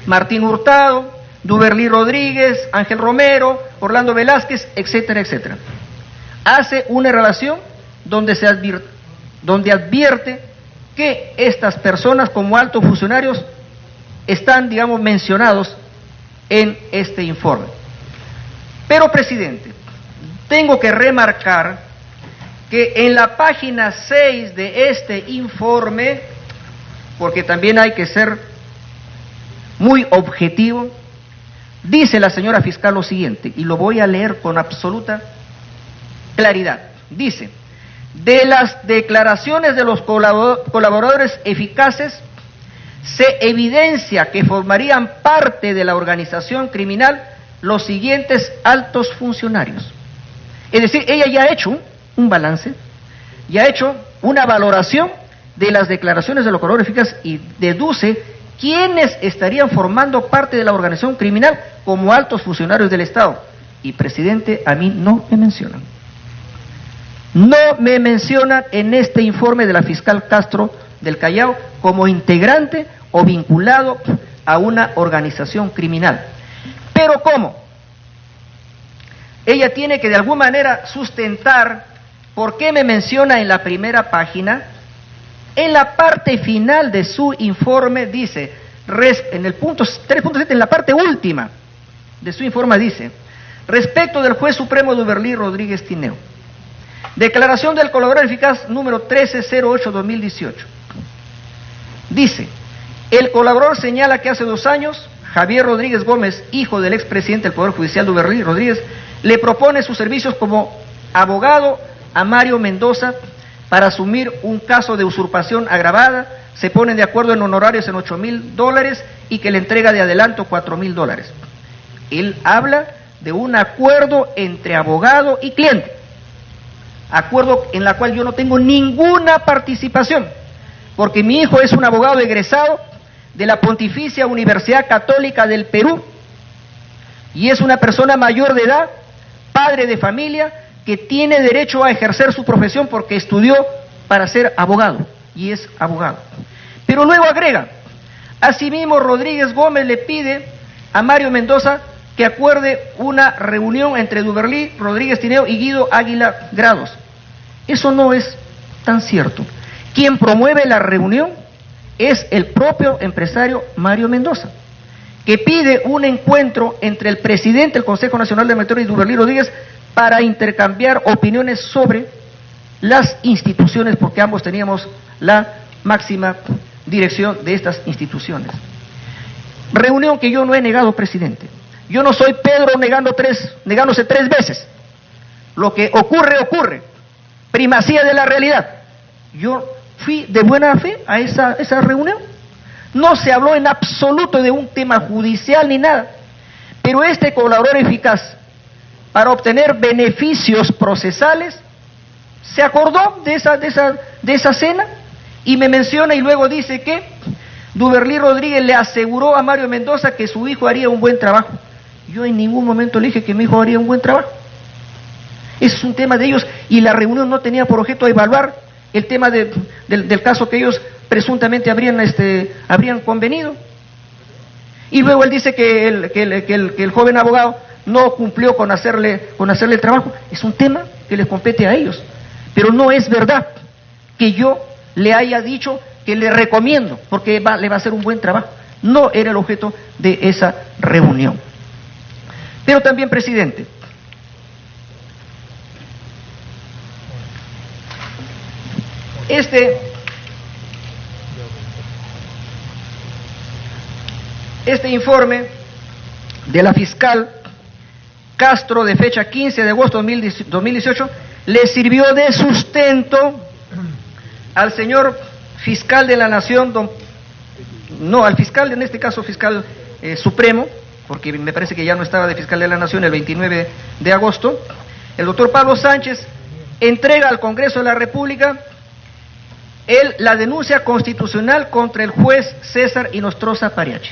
Martín Hurtado, Duberly Rodríguez, Ángel Romero, Orlando Velázquez, etcétera, etcétera. Hace una relación donde advierte que estas personas como altos funcionarios están, digamos, mencionados en este informe. Pero, presidente, tengo que remarcar que en la página 6 de este informe, porque también hay que ser muy objetivo, dice la señora fiscal lo siguiente, y lo voy a leer con absoluta claridad. Dice: de las declaraciones de los colaboradores eficaces, se evidencia que formarían parte de la organización criminal los siguientes altos funcionarios. Es decir, ella ya ha hecho un balance, ya ha hecho una valoración de las declaraciones de los colaboradores eficaces y deduce quiénes estarían formando parte de la organización criminal como altos funcionarios del Estado. Y, presidente, a mí no me mencionan. No me mencionan en este informe de la fiscal Castro del Callao como integrante o vinculado a una organización criminal. Pero ¿cómo? Ella tiene que de alguna manera sustentar por qué me menciona en la primera página. En la parte final de su informe dice, en el punto 3.7, en la parte última de su informe dice: respecto del juez supremo Duberly Rodríguez Tineo, declaración del colaborador eficaz número 1308-2018. Dice: el colaborador señala que hace 2 años, Javier Rodríguez Gómez, hijo del expresidente del Poder Judicial Duberly Rodríguez, le propone sus servicios como abogado a Mario Mendoza para asumir un caso de usurpación agravada. Se ponen de acuerdo en honorarios en $8,000 y que le entrega de adelanto $4,000. Él habla de un acuerdo entre abogado y cliente, acuerdo en la cual yo no tengo ninguna participación, porque mi hijo es un abogado egresado de la Pontificia Universidad Católica del Perú y es una persona mayor de edad, padre de familia, que tiene derecho a ejercer su profesión porque estudió para ser abogado y es abogado. Pero luego agrega: asimismo Rodríguez Gómez le pide a Mario Mendoza que acuerde una reunión entre Duberly Rodríguez Tineo y Guido Águila Grados. Eso no es tan cierto. Quien promueve la reunión es el propio empresario Mario Mendoza, que pide un encuentro entre el presidente del Consejo Nacional de Monitoría y Duberly Rodríguez para intercambiar opiniones sobre las instituciones, porque ambos teníamos la máxima dirección de estas instituciones. Reunión que yo no he negado, presidente. Yo no soy Pedro negándose 3 veces. Lo que ocurre, ocurre. Primacía de la realidad. Yo fui de buena fe a esa reunión. No se habló en absoluto de un tema judicial ni nada. Pero este colaborador eficaz, para obtener beneficios procesales, se acordó de esa cena y me menciona y luego dice que Duberly Rodríguez le aseguró a Mario Mendoza que su hijo haría un buen trabajo. Yo en ningún momento le dije que mi hijo haría un buen trabajo. Ese es un tema de ellos y la reunión no tenía por objeto evaluar el tema del caso que ellos presuntamente habrían convenido. Y luego él dice que el joven abogado no cumplió con hacerle el trabajo. Es un tema que les compete a ellos. Pero no es verdad que yo le haya dicho que le recomiendo, porque le va a hacer un buen trabajo. No era el objeto de esa reunión. Pero también, presidente, este informe de la fiscal Castro de fecha 15 de agosto de 2018 le sirvió de sustento al señor fiscal de la Nación, al fiscal, en este caso fiscal supremo, porque me parece que ya no estaba de fiscal de la Nación el 29 de agosto, el doctor Pablo Sánchez entrega al Congreso de la República la denuncia constitucional contra el juez César Inostroza Pariachi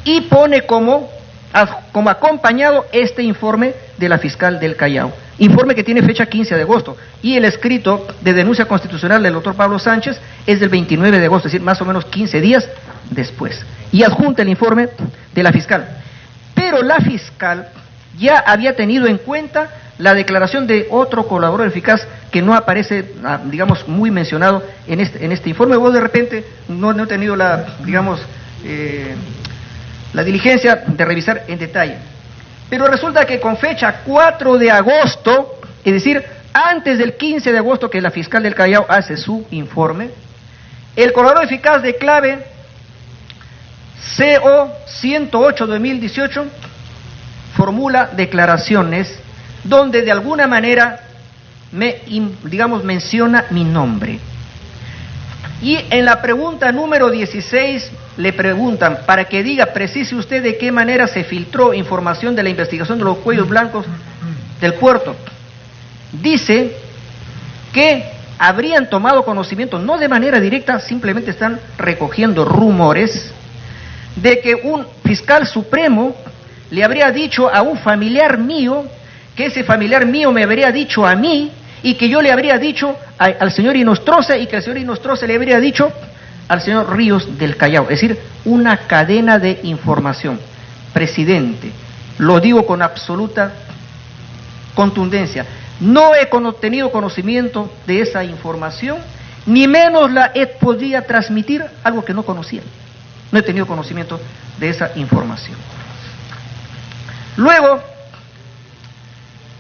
y pone como acompañado este informe de la fiscal del Callao, informe que tiene fecha 15 de agosto y el escrito de denuncia constitucional del doctor Pablo Sánchez es del 29 de agosto, es decir, más o menos 15 días después, y adjunta el informe de la fiscal. Pero la fiscal ya había tenido en cuenta la declaración de otro colaborador eficaz que no aparece, digamos, muy mencionado en este informe. Vos de repente no he tenido la diligencia de revisar en detalle. Pero resulta que con fecha 4 de agosto, es decir, antes del 15 de agosto que la fiscal del Callao hace su informe, el colaborador eficaz de clave CO 108-2018 formula declaraciones donde de alguna manera menciona mi nombre. Y en la pregunta número 16 le preguntan, para que diga, precise usted de qué manera se filtró información de la investigación de los cuellos blancos del puerto. Dice que habrían tomado conocimiento, no de manera directa, simplemente están recogiendo rumores, de que un fiscal supremo le habría dicho a un familiar mío, que ese familiar mío me habría dicho a mí, y que yo le habría dicho al señor Inostroza, y que el señor Inostroza le habría dicho al señor Ríos del Callao. Es decir, una cadena de información. Presidente, lo digo con absoluta contundencia, no he tenido conocimiento de esa información, ni menos la he podido transmitir, algo que no conocía. No he tenido conocimiento de esa información. Luego,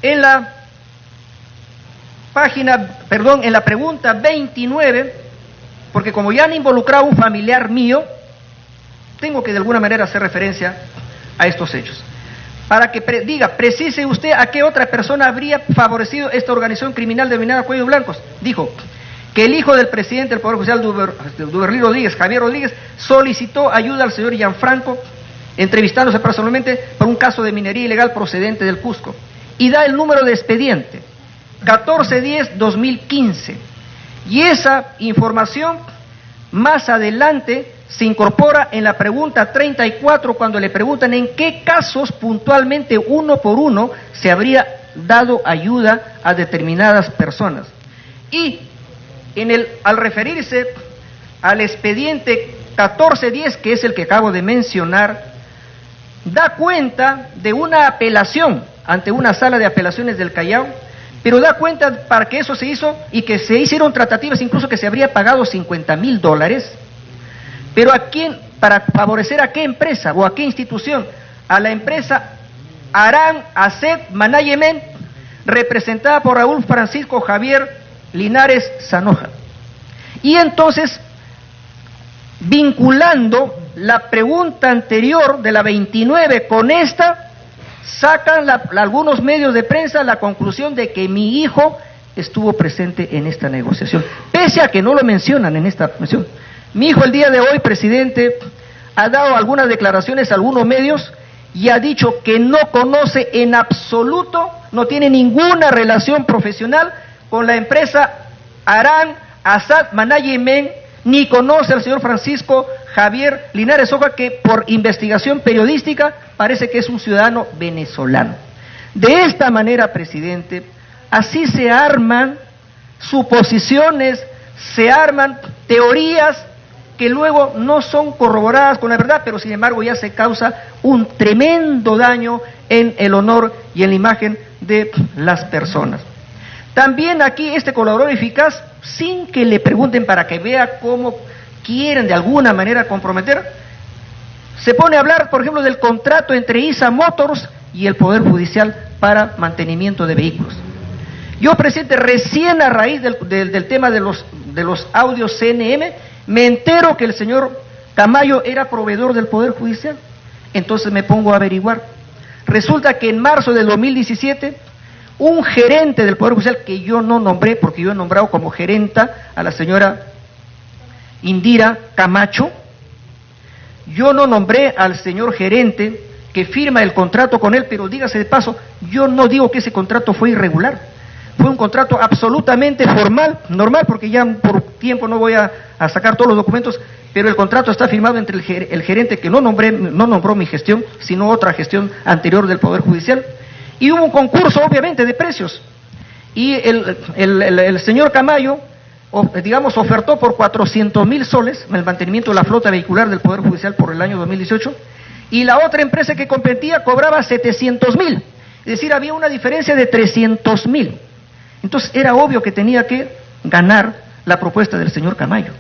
en la pregunta 29, porque como ya han involucrado a un familiar mío, tengo que de alguna manera hacer referencia a estos hechos. Para que precise usted a qué otra persona habría favorecido esta organización criminal denominada Cuellos Blancos. Dijo que el hijo del presidente del Poder Judicial, Duberlí Rodríguez, Javier Rodríguez, solicitó ayuda al señor Gianfranco, entrevistándose personalmente por un caso de minería ilegal procedente del Cusco. Y da el número de expediente, 1410-2015. Y esa información más adelante se incorpora en la pregunta 34, cuando le preguntan en qué casos puntualmente, uno por uno, se habría dado ayuda a determinadas personas. Y al referirse al expediente 1410, que es el que acabo de mencionar, da cuenta de una apelación ante una sala de apelaciones del Callao, pero da cuenta para que eso se hizo y que se hicieron tratativas, incluso que se habría pagado $50,000, pero ¿a quién? Para favorecer a qué empresa o a qué institución, a la empresa Aran Asset Management, representada por Raúl Francisco Javier Linares Sanoja. Y entonces, vinculando la pregunta anterior de la 29 con esta, sacan algunos medios de prensa la conclusión de que mi hijo estuvo presente en esta negociación, pese a que no lo mencionan en esta mención. Mi hijo el día de hoy, presidente, ha dado algunas declaraciones a algunos medios y ha dicho que no conoce en absoluto, no tiene ninguna relación profesional con la empresa Aran Asset Management, ni conoce al señor Francisco Javier Linares Soja, que por investigación periodística parece que es un ciudadano venezolano. De esta manera, presidente, así se arman suposiciones, se arman teorías que luego no son corroboradas con la verdad, pero sin embargo ya se causa un tremendo daño en el honor y en la imagen de las personas. También aquí este colaborador eficaz, sin que le pregunten para que vea cómo quieren de alguna manera comprometer, se pone a hablar, por ejemplo, del contrato entre ISA Motors y el Poder Judicial para mantenimiento de vehículos. Yo, presidente, recién a raíz del tema de los audios CNM, me entero que el señor Tamayo era proveedor del Poder Judicial. Entonces me pongo a averiguar. Resulta que en marzo del 2017, un gerente del Poder Judicial, que yo no nombré, porque yo he nombrado como gerenta a la señora Indira Camacho, yo no nombré al señor gerente que firma el contrato con él, pero dígase de paso, yo no digo que ese contrato fue irregular, fue un contrato absolutamente formal, normal, porque ya por tiempo no voy a sacar todos los documentos, pero el contrato está firmado entre el gerente que no nombró mi gestión, sino otra gestión anterior del Poder Judicial, y hubo un concurso obviamente de precios, y el señor Camayo, digamos, ofertó por 400,000 soles el mantenimiento de la flota vehicular del Poder Judicial por el año 2018, y la otra empresa que competía cobraba 700.000. Es decir, había una diferencia de 300.000. Entonces era obvio que tenía que ganar la propuesta del señor Camayo.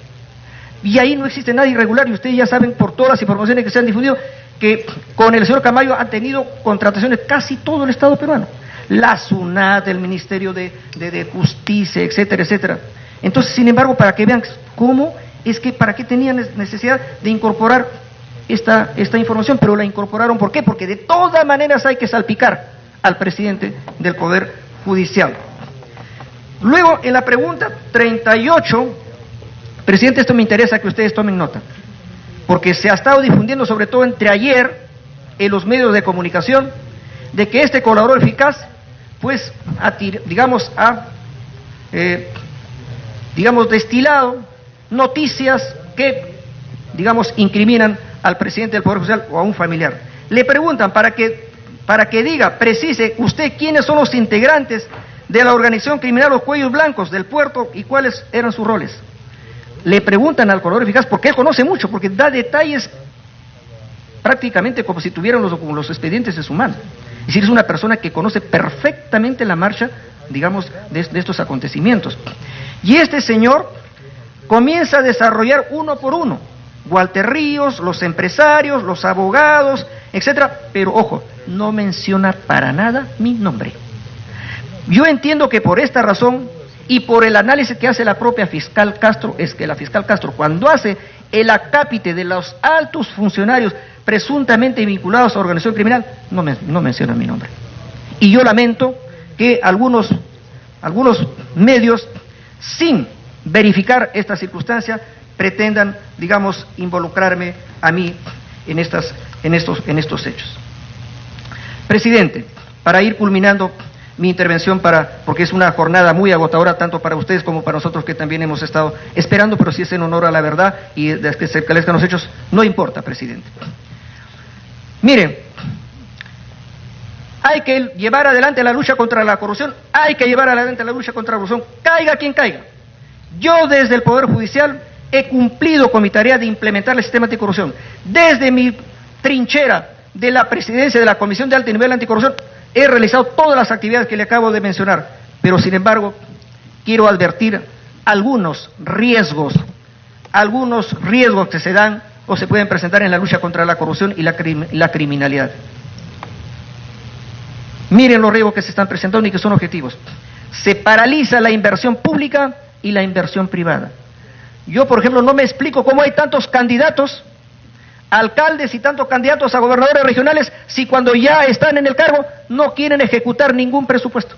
Y ahí no existe nada irregular, y ustedes ya saben por todas las informaciones que se han difundido que con el señor Camayo han tenido contrataciones casi todo el Estado peruano. La SUNAT, el Ministerio de Justicia, etcétera, etcétera. Entonces, sin embargo, para que vean cómo es que, para qué tenían necesidad de incorporar esta información, pero la incorporaron, ¿por qué? Porque de todas maneras hay que salpicar al presidente del Poder Judicial. Luego, en la pregunta 38, presidente, esto me interesa que ustedes tomen nota, porque se ha estado difundiendo, sobre todo entre ayer, en los medios de comunicación, de que este colaborador eficaz, pues, digamos, destilado noticias que, digamos, incriminan al presidente del Poder Judicial o a un familiar. Le preguntan para que diga, precise usted quiénes son los integrantes de la organización criminal Los Cuellos Blancos del puerto y cuáles eran sus roles. Le preguntan al colaborador eficaz porque él conoce mucho, porque da detalles prácticamente como si tuvieran los expedientes en su mano. Es decir, es una persona que conoce perfectamente la marcha, digamos, de estos acontecimientos. Y este señor comienza a desarrollar uno por uno, Walter Ríos, los empresarios, los abogados, etcétera, pero ojo, no menciona para nada mi nombre. Yo entiendo que por esta razón y por el análisis que hace la propia fiscal Castro, es que la fiscal Castro, cuando hace el acápite de los altos funcionarios presuntamente vinculados a organización criminal, no menciona mi nombre. Y yo lamento que algunos medios, sin verificar esta circunstancia, pretendan, digamos, involucrarme a mí en estos hechos. Presidente, para ir culminando mi intervención, porque es una jornada muy agotadora tanto para ustedes como para nosotros, que también hemos estado esperando, pero si es en honor a la verdad y de que se esclarezcan los hechos, no importa, presidente. Miren, hay que llevar adelante la lucha contra la corrupción, hay que llevar adelante la lucha contra la corrupción, caiga quien caiga. Yo desde el Poder Judicial he cumplido con mi tarea de implementar el sistema anticorrupción. Desde mi trinchera de la presidencia de la Comisión de Alto Nivel Anticorrupción, he realizado todas las actividades que le acabo de mencionar, pero sin embargo, quiero advertir algunos riesgos que se dan o se pueden presentar en la lucha contra la corrupción y la criminalidad. Miren los riesgos que se están presentando y que son objetivos. Se paraliza la inversión pública y la inversión privada. Yo, por ejemplo, no me explico cómo hay tantos candidatos, alcaldes y tantos candidatos a gobernadores regionales, si cuando ya están en el cargo no quieren ejecutar ningún presupuesto,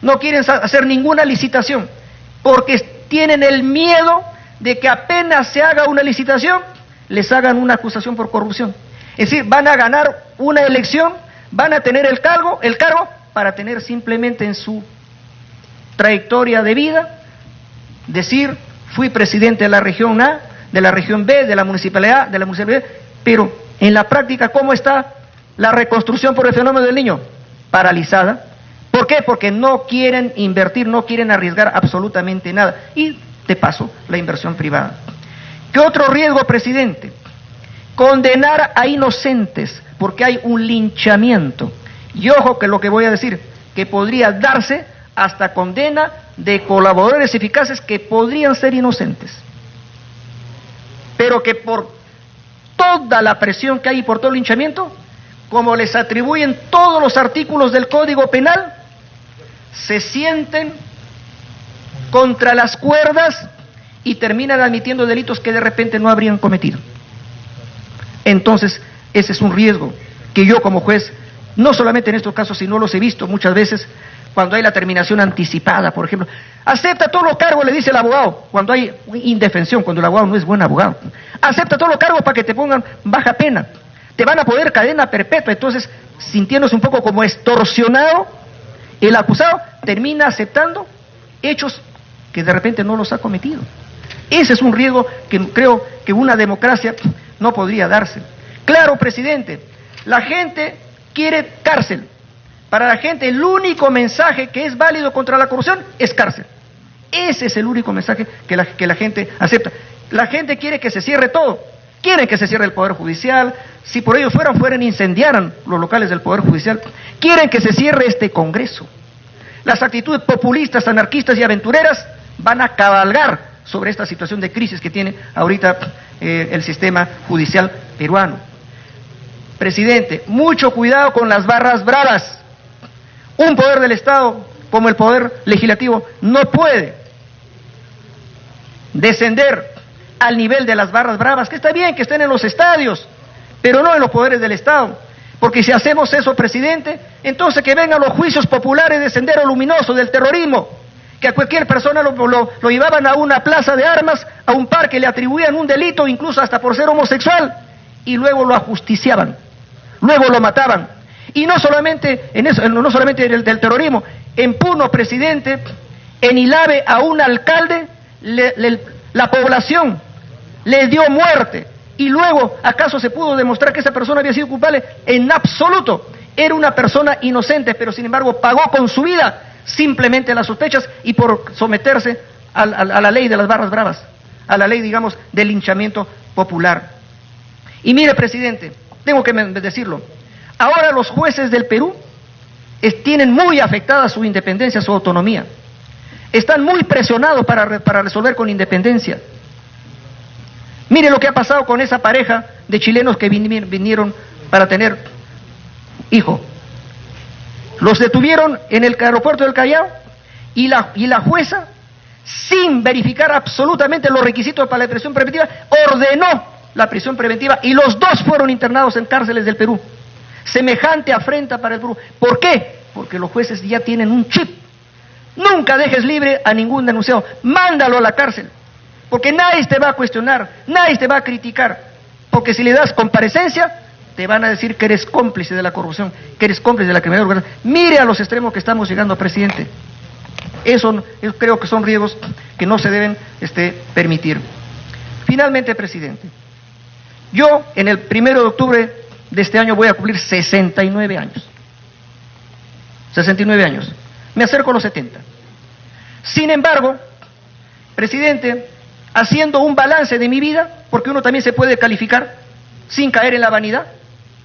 no quieren hacer ninguna licitación, porque tienen el miedo de que apenas se haga una licitación, les hagan una acusación por corrupción. Es decir, van a ganar una elección, van a tener el cargo para tener simplemente en su trayectoria de vida, decir, fui presidente de la región A, de la región B, de la municipalidad A, de la municipalidad B, pero en la práctica, ¿cómo está la reconstrucción por el fenómeno del Niño? Paralizada. ¿Por qué? Porque no quieren invertir, no quieren arriesgar absolutamente nada. Y, de paso, la inversión privada. ¿Qué otro riesgo, presidente? Condenar a inocentes, porque hay un linchamiento. Y ojo que lo que voy a decir, que podría darse hasta condena de colaboradores eficaces que podrían ser inocentes, pero que por toda la presión que hay y por todo el linchamiento, como les atribuyen todos los artículos del Código Penal, se sienten contra las cuerdas y terminan admitiendo delitos que de repente no habrían cometido. Entonces, ese es un riesgo que yo como juez, no solamente en estos casos, sino los he visto muchas veces, cuando hay la terminación anticipada, por ejemplo, acepta todos los cargos, le dice el abogado, cuando hay indefensión, cuando el abogado no es buen abogado, acepta todos los cargos para que te pongan baja pena, te van a poner cadena perpetua. Entonces, sintiéndose un poco como extorsionado, el acusado termina aceptando hechos que de repente no los ha cometido. Ese es un riesgo que creo que una democracia no podría darse. Claro, presidente, la gente quiere cárcel. Para la gente el único mensaje que es válido contra la corrupción es cárcel. Ese es el único mensaje que la gente acepta. La gente quiere que se cierre todo. Quieren que se cierre el Poder Judicial. Si por ello fueran, incendiaran los locales del Poder Judicial. Quieren que se cierre este Congreso. Las actitudes populistas, anarquistas y aventureras van a cabalgar sobre esta situación de crisis que tiene ahorita el sistema judicial peruano. Presidente, mucho cuidado con las barras bravas. Un poder del Estado, como el Poder Legislativo, no puede descender al nivel de las barras bravas, que está bien que estén en los estadios, pero no en los poderes del Estado. Porque si hacemos eso, presidente, entonces que vengan los juicios populares de Sendero Luminoso, del terrorismo, que a cualquier persona lo llevaban a una plaza de armas, a un parque, le atribuían un delito, incluso hasta por ser homosexual, y luego lo ajusticiaban, luego lo mataban. Y no solamente en eso, no solamente del terrorismo, en Puno, presidente, en Ilave a un alcalde, la población le dio muerte. Y luego, ¿acaso se pudo demostrar que esa persona había sido culpable? En absoluto. Era una persona inocente, pero sin embargo pagó con su vida simplemente las sospechas y por someterse a la ley de las barras bravas, a la ley, digamos, del linchamiento popular. Y mire, presidente, tengo que decirlo, ahora los jueces del Perú tienen muy afectada su independencia, su autonomía. Están muy presionados para resolver con independencia. Mire lo que ha pasado con esa pareja de chilenos que vinieron para tener hijo. Los detuvieron en el aeropuerto del Callao y la jueza, sin verificar absolutamente los requisitos para la prisión preventiva, ordenó la prisión preventiva y los dos fueron internados en cárceles del Perú. Semejante afrenta para el Perú. ¿Por qué? Porque los jueces ya tienen un chip. Nunca dejes libre a ningún denunciado. Mándalo a la cárcel. Porque nadie te va a cuestionar, nadie te va a criticar, porque si le das comparecencia, te van a decir que eres cómplice de la corrupción, que eres cómplice de la criminalidad organizada. Mire a los extremos que estamos llegando, presidente. Eso yo creo que son riesgos que no se deben permitir. Finalmente, presidente, yo en el 1 de octubre de este año voy a cumplir 69 años. 69 años. Me acerco a los 70. Sin embargo, presidente, haciendo un balance de mi vida, porque uno también se puede calificar sin caer en la vanidad,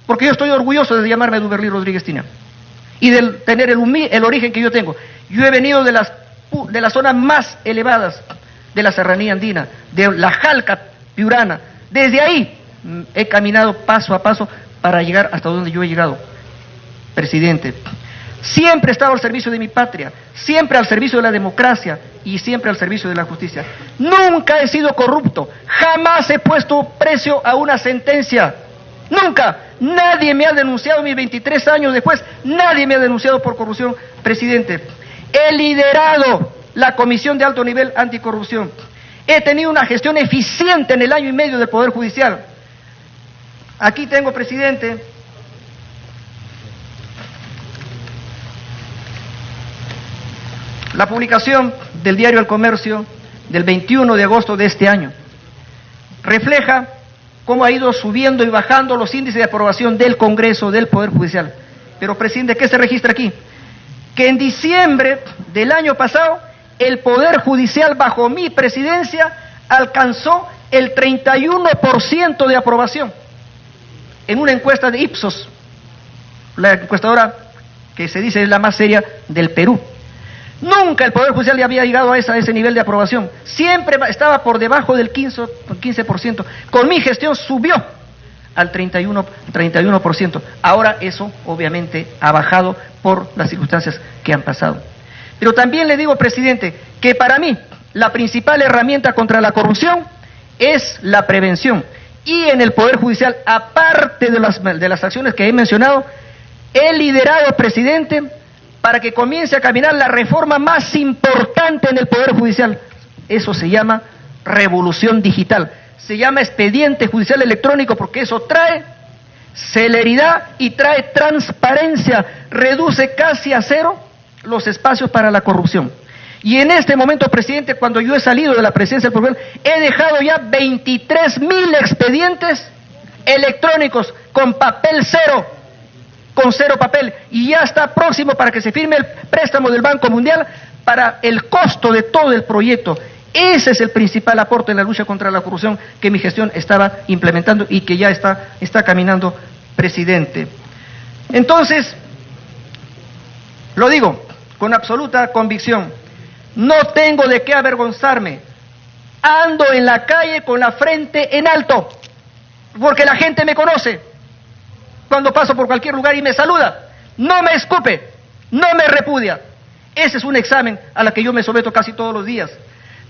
porque yo estoy orgulloso de llamarme Duberly Rodríguez Tina y de tener el origen que yo tengo. Yo he venido de las zonas más elevadas de la serranía andina, de la Jalca piurana. Desde ahí he caminado paso a paso para llegar hasta donde yo he llegado. Presidente, siempre he estado al servicio de mi patria, siempre al servicio de la democracia y siempre al servicio de la justicia. Nunca he sido corrupto, jamás he puesto precio a una sentencia, nunca. Nadie me ha denunciado mis 23 años después, nadie me ha denunciado por corrupción, presidente. He liderado la Comisión de Alto Nivel Anticorrupción. He tenido una gestión eficiente en el año y medio del Poder Judicial. Aquí tengo, presidente, la publicación del diario El Comercio del 21 de agosto de este año. Refleja cómo ha ido subiendo y bajando los índices de aprobación del Congreso, del Poder Judicial. Pero, presidente, ¿qué se registra aquí? Que en diciembre del año pasado, el Poder Judicial, bajo mi presidencia, alcanzó el 31% de aprobación. En una encuesta de Ipsos, la encuestadora que se dice es la más seria del Perú. Nunca el Poder Judicial había llegado a ese nivel de aprobación. Siempre estaba por debajo del 15%. Con mi gestión subió al 31%. Ahora eso obviamente ha bajado por las circunstancias que han pasado. Pero también le digo, presidente, que para mí la principal herramienta contra la corrupción es la prevención. Y en el Poder Judicial, aparte de las acciones que he mencionado, he liderado, presidente, para que comience a caminar la reforma más importante en el Poder Judicial. Eso se llama revolución digital. Se llama expediente judicial electrónico porque eso trae celeridad y trae transparencia. Reduce casi a cero los espacios para la corrupción. Y en este momento, presidente, cuando yo he salido de la presidencia del Poder, he dejado ya 23,000 expedientes electrónicos con papel cero. Con cero papel, y ya está próximo para que se firme el préstamo del Banco Mundial para el costo de todo el proyecto. Ese es el principal aporte en la lucha contra la corrupción que mi gestión estaba implementando y que ya está caminando, presidente. Entonces, lo digo con absoluta convicción, no tengo de qué avergonzarme. Ando en la calle con la frente en alto, porque la gente me conoce. Cuando paso por cualquier lugar y me saluda, no me escupe, no me repudia. Ese es un examen a la que yo me someto casi todos los días.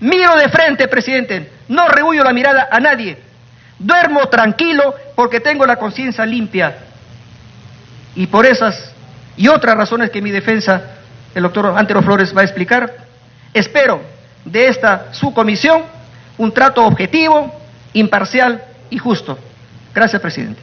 Miro de frente, presidente, no rehuyo la mirada a nadie. Duermo tranquilo porque tengo la conciencia limpia. Y por esas y otras razones que mi defensa, el doctor Antero Flores va a explicar, espero de esta subcomisión un trato objetivo, imparcial y justo. Gracias, presidente.